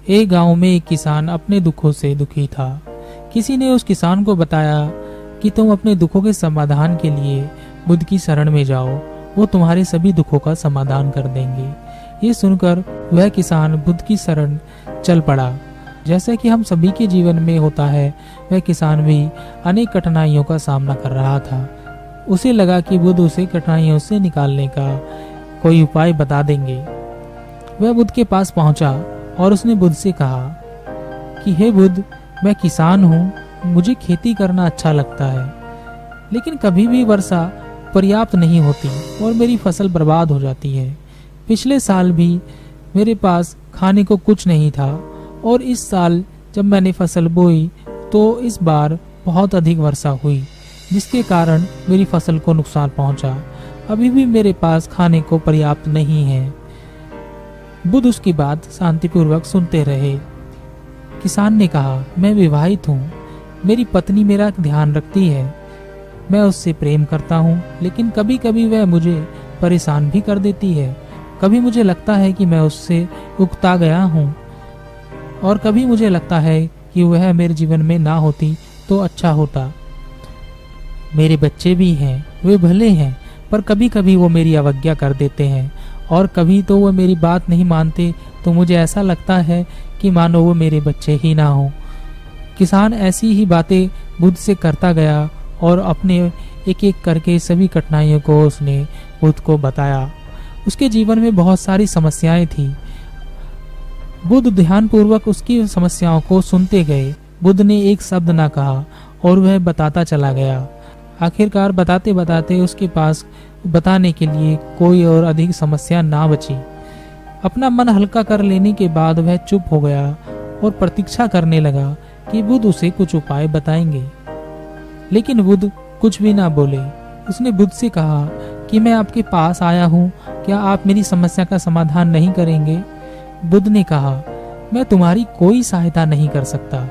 एक गांव में एक किसान अपने दुखों से दुखी था। किसी ने उस किसान को बताया कि तुम अपने दुखों के समाधान के लिए बुद्ध की शरण में जाओ, वो तुम्हारे सभी दुखों का समाधान कर देंगे। ये सुनकर वह किसान बुद्ध की शरण चल पड़ा। जैसा कि हम सभी के जीवन में होता है, वह किसान भी अनेक कठिनाइयों का सामना कर रहा था। उसे लगा कि बुद्ध उसे कठिनाइयों से निकालने का कोई उपाय बता देंगे। वह बुद्ध के पास पहुंचा और उसने बुद्ध से कहा कि हे बुद्ध, मैं किसान हूँ, मुझे खेती करना अच्छा लगता है, लेकिन कभी भी वर्षा पर्याप्त नहीं होती और मेरी फसल बर्बाद हो जाती है। पिछले साल भी मेरे पास खाने को कुछ नहीं था और इस साल जब मैंने फसल बोई तो इस बार बहुत अधिक वर्षा हुई, जिसके कारण मेरी फसल को नुकसान पहुंचा। अभी भी मेरे पास खाने को पर्याप्त नहीं है। बुद्ध उसकी बात शांतिपूर्वक सुनते रहे। किसान ने कहा, मैं विवाहित हूँ, मेरी पत्नी मेरा ध्यान रखती है, मैं उससे प्रेम करता हूँ, लेकिन कभी कभी वह मुझे परेशान भी कर देती है। कभी मुझे लगता है कि मैं उससे उकता गया हूँ और कभी मुझे लगता है कि वह मेरे जीवन में ना होती तो अच्छा होता। मेरे बच्चे भी हैं, वे भले हैं, पर कभी कभी वो मेरी अवज्ञा कर देते हैं और कभी तो वो मेरी बात नहीं मानते, तो मुझे ऐसा लगता है कि मानो वो मेरे बच्चे ही ना हो। किसान ऐसी ही बातें बुद्ध से करता गया और अपने एक एक करके सभी कठिनाइयों को उसने बुद्ध को बताया। उसके जीवन में बहुत सारी समस्याएं थी। बुद्ध ध्यानपूर्वक उसकी समस्याओं को सुनते गए। बुद्ध ने एक शब्द ना कहा और वह बताता चला गया। आखिरकार बताते बताते उसके पास बताने के लिए कोई और अधिक समस्या ना बची। अपना मन हल्का कर लेने के बाद वह चुप हो गया और प्रतीक्षा करने लगा कि बुद्ध उसे कुछ उपाय बताएंगे, लेकिन बुद्ध कुछ भी ना बोले। उसने बुद्ध से कहा कि मैं आपके पास आया हूँ, क्या आप मेरी समस्या का समाधान नहीं करेंगे? बुद्ध ने कहा, मैं तुम्हारी कोई सहायता नहीं कर सकता।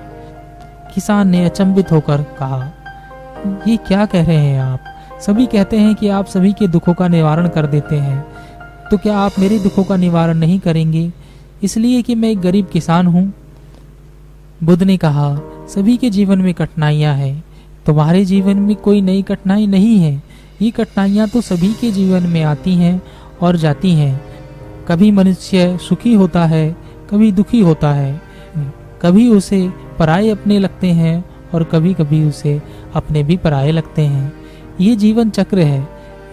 किसान ने अचंभित होकर कहा, ये क्या कह रहे हैं आप? सभी कहते हैं कि आप सभी के दुखों का निवारण कर देते हैं, तो क्या आप मेरे दुखों का निवारण नहीं करेंगे इसलिए कि मैं एक गरीब किसान हूँ? बुद्ध ने कहा, सभी के जीवन में कठिनाइयाँ हैं, तुम्हारे जीवन में कोई नई कठिनाई नहीं है। ये कठिनाइयाँ तो सभी के जीवन में आती हैं और जाती हैं। कभी मनुष्य सुखी होता है, कभी दुखी होता है, कभी उसे पराये अपने लगते हैं और कभी कभी उसे अपने भी पराये लगते हैं। ये जीवन चक्र है,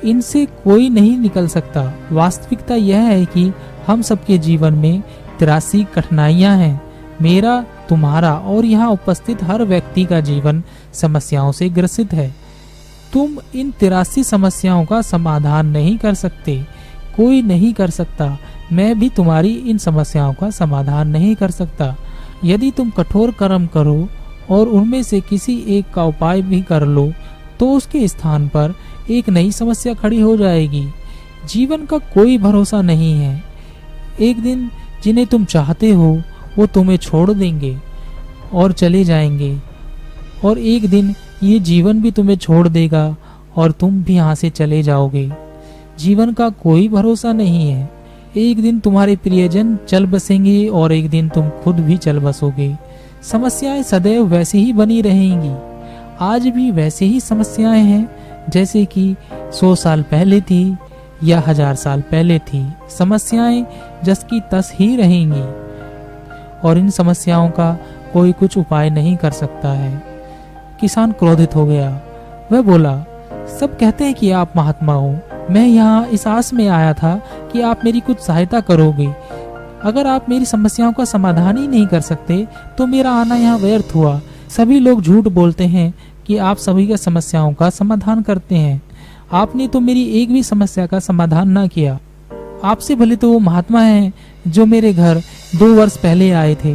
इनसे कोई नहीं निकल सकता। वास्तविकता यह है कि हम सबके जीवन में 83 कठिनाइयाँ हैं। मेरा, तुम्हारा और यहाँ उपस्थित हर व्यक्ति का जीवन समस्याओं से ग्रसित है। तुम इन 83 समस्याओं का समाधान नहीं कर सकते, कोई नहीं कर सकता। मैं भी तुम्हारी इन समस्याओं का समाधान नहीं कर सकता। यदि तुम कठोर कर्म करो और उनमें से किसी एक का उपाय भी कर लो, तो उसके स्थान पर एक नई समस्या खड़ी हो जाएगी। जीवन का कोई भरोसा नहीं है। एक दिन जिन्हें तुम चाहते हो वो तुम्हें छोड़ देंगे और चले जाएंगे, और एक दिन ये जीवन भी तुम्हें छोड़ देगा और तुम भी यहाँ से चले जाओगे। जीवन का कोई भरोसा नहीं है। एक दिन तुम्हारे प्रियजन चल बसेंगे और एक दिन तुम खुद भी चल बसोगे। समस्याएं सदैव वैसे ही बनी रहेंगी। आज भी वैसे ही समस्याएं हैं जैसे कि 100 साल पहले थी या 1000 साल पहले थी। समस्याएं जस की तस ही रहेंगी और इन समस्याओं का कोई कुछ उपाय नहीं कर सकता है। किसान क्रोधित हो गया। वह बोला, सब कहते हैं कि आप महात्मा हो। मैं यहाँ इस आस में आया था कि आप मेरी कुछ सहायता करोगे। अगर आप मेरी समस्याओं का समाधान ही नहीं कर सकते तो मेरा आना यहाँ व्यर्थ हुआ। सभी लोग झूठ बोलते हैं कि आप सभी की समस्याओं का समाधान करते हैं। आपने तो मेरी एक भी समस्या का समाधान ना किया। आपसे भले तो वो महात्मा हैं जो मेरे घर 2 वर्ष पहले आए थे।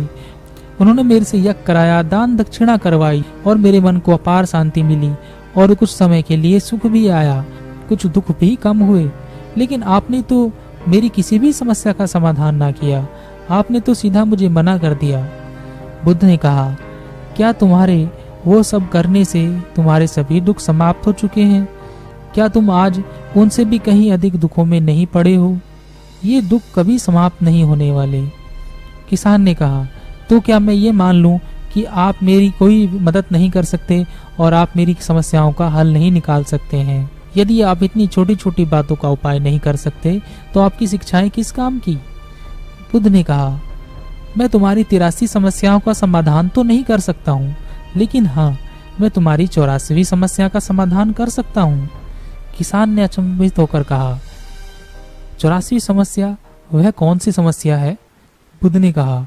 उन्होंने मेरे से यज्ञ कराया, दान दक्षिणा करवाई और मेरे मन को अपार शांति मिली और कुछ समय के लिए सुख भी आया, कुछ दुख भी कम हुए। लेकिन आपने तो मेरी किसी भी समस्या का समाधान ना किया। आपने तो सीधा मुझे मना कर दिया। बुद्ध ने कहा, क्या तुम्हारे वो सब करने से तुम्हारे सभी दुख समाप्त हो चुके हैं? क्या तुम आज उनसे भी कहीं अधिक दुखों में नहीं पड़े हो? ये दुख कभी समाप्त नहीं होने वाले। किसान ने कहा, तो क्या मैं ये मान लूं कि आप मेरी कोई मदद नहीं कर सकते और आप मेरी समस्याओं का हल नहीं निकाल सकते हैं? यदि आप इतनी छोटी छोटी बातों का उपाय नहीं कर सकते तो आपकी शिक्षाएं किस काम की? बुद्ध ने कहा, मैं तुम्हारी 83 समस्याओं का समाधान तो नहीं कर सकता हूँ, लेकिन हाँ, मैं तुम्हारी 84वीं समस्या का समाधान कर सकता हूँ। किसान ने अचंभित होकर कहा, 84वीं समस्या? वह कौन सी समस्या है? बुद्ध ने कहा,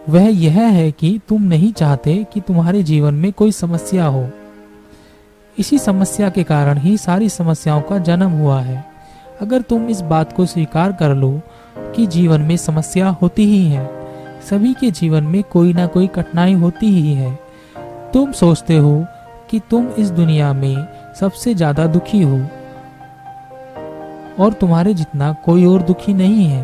वह यह है कि तुम नहीं चाहते कि तुम्हारे जीवन में कोई समस्या हो। इसी समस्या के कारण ही सारी समस्याओं का जन्म हुआ है। अगर तुम इस बात को स्वीकार कर लो कि जीवन में समस्या होती ही है, सभी के जीवन में कोई ना कोई कठिनाई होती ही है। तुम सोचते हो कि तुम इस दुनिया में सबसे ज्यादा दुखी हो और तुम्हारे जितना कोई और दुखी नहीं है,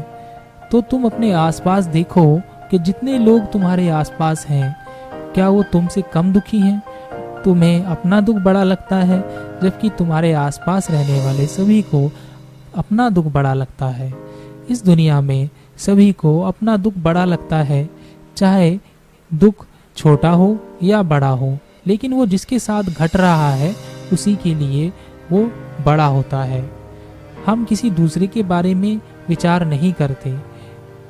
तो तुम अपने आसपास देखो कि जितने लोग तुम्हारे आसपास हैं, क्या वो तुमसे कम दुखी हैं? तुम्हें अपना दुख बड़ा लगता है, जबकि तुम्हारे आसपास रहने वाले सभी को अपना दुख बड़ा लगता है। इस दुनिया में सभी को अपना दुख बड़ा लगता है, चाहे दुख छोटा हो या बड़ा हो, लेकिन वो जिसके साथ घट रहा है उसी के लिए वो बड़ा होता है। हम किसी दूसरे के बारे में विचार नहीं करते,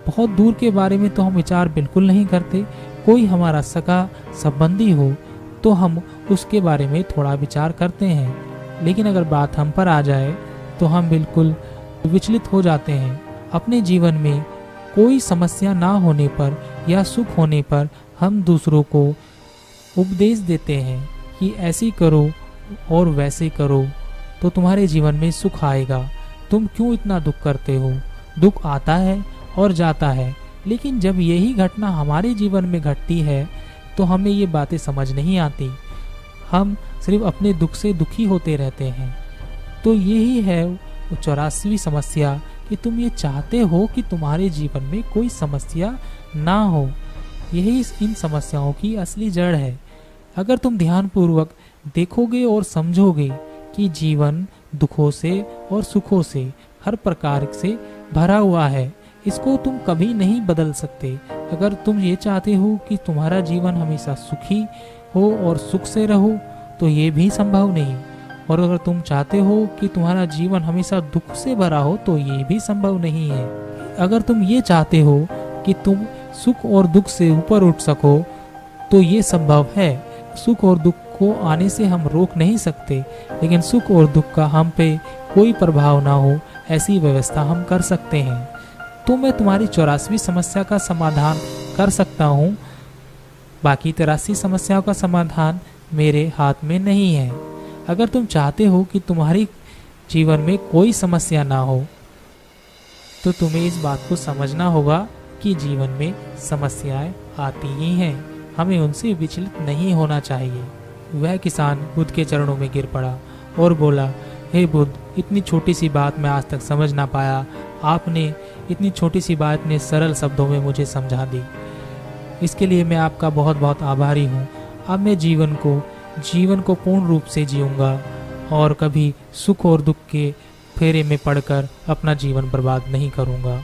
बहुत दूर के बारे में तो हम विचार बिल्कुल नहीं करते। कोई हमारा सगा संबंधी हो तो हम उसके बारे में थोड़ा विचार करते हैं, लेकिन अगर बात हम पर आ जाए तो हम बिल्कुल विचलित हो जाते हैं। अपने जीवन में कोई समस्या ना होने पर या सुख होने पर हम दूसरों को उपदेश देते हैं कि ऐसे करो और वैसे करो तो तुम्हारे जीवन में सुख आएगा। तुम क्यों इतना दुख करते हो? दुख आता है और जाता है, लेकिन जब यही घटना हमारे जीवन में घटती है तो हमें ये बातें समझ नहीं आती। हम सिर्फ अपने दुख से दुखी होते रहते हैं। तो यही है 84वीं समस्या कि तुम ये चाहते हो कि तुम्हारे जीवन में कोई समस्या ना हो। यही इन समस्याओं की असली जड़ है। अगर तुम ध्यानपूर्वक देखोगे और समझोगे कि जीवन दुखों से और सुखों से हर प्रकार से भरा हुआ है, इसको तुम कभी नहीं बदल सकते। अगर तुम ये चाहते हो कि तुम्हारा जीवन हमेशा सुखी हो और सुख से रहो तो ये भी संभव नहीं, और अगर तुम चाहते हो कि तुम्हारा जीवन हमेशा दुख से भरा हो तो ये भी संभव नहीं है। अगर तुम ये चाहते हो कि तुम सुख और दुख से ऊपर उठ सको तो ये संभव है। सुख और दुख को आने से हम रोक नहीं सकते, लेकिन सुख और दुख का हम पे कोई प्रभाव ना हो ऐसी व्यवस्था हम कर सकते हैं। तो मैं तुम्हारी 84वीं समस्या का समाधान कर सकता हूँ, बाकी 83 समस्याओं का समाधान मेरे हाथ में नहीं है। अगर तुम चाहते हो कि तुम्हारी जीवन में कोई समस्या ना हो तो तुम्हें इस बात को समझना होगा कि जीवन में समस्याएं आती ही हैं, हमें उनसे विचलित नहीं होना चाहिए। वह किसान बुद्ध के चरणों में गिर पड़ा और बोला, हे बुद्ध, इतनी छोटी सी बात मैं आज तक समझ ना पाया। आपने इतनी छोटी सी बात ने सरल शब्दों में मुझे समझा दी। इसके लिए मैं आपका बहुत बहुत आभारी हूँ। अब मैं जीवन को पूर्ण रूप से जीऊँगा और कभी सुख और दुख के फेरे में पड़कर अपना जीवन बर्बाद नहीं करूँगा।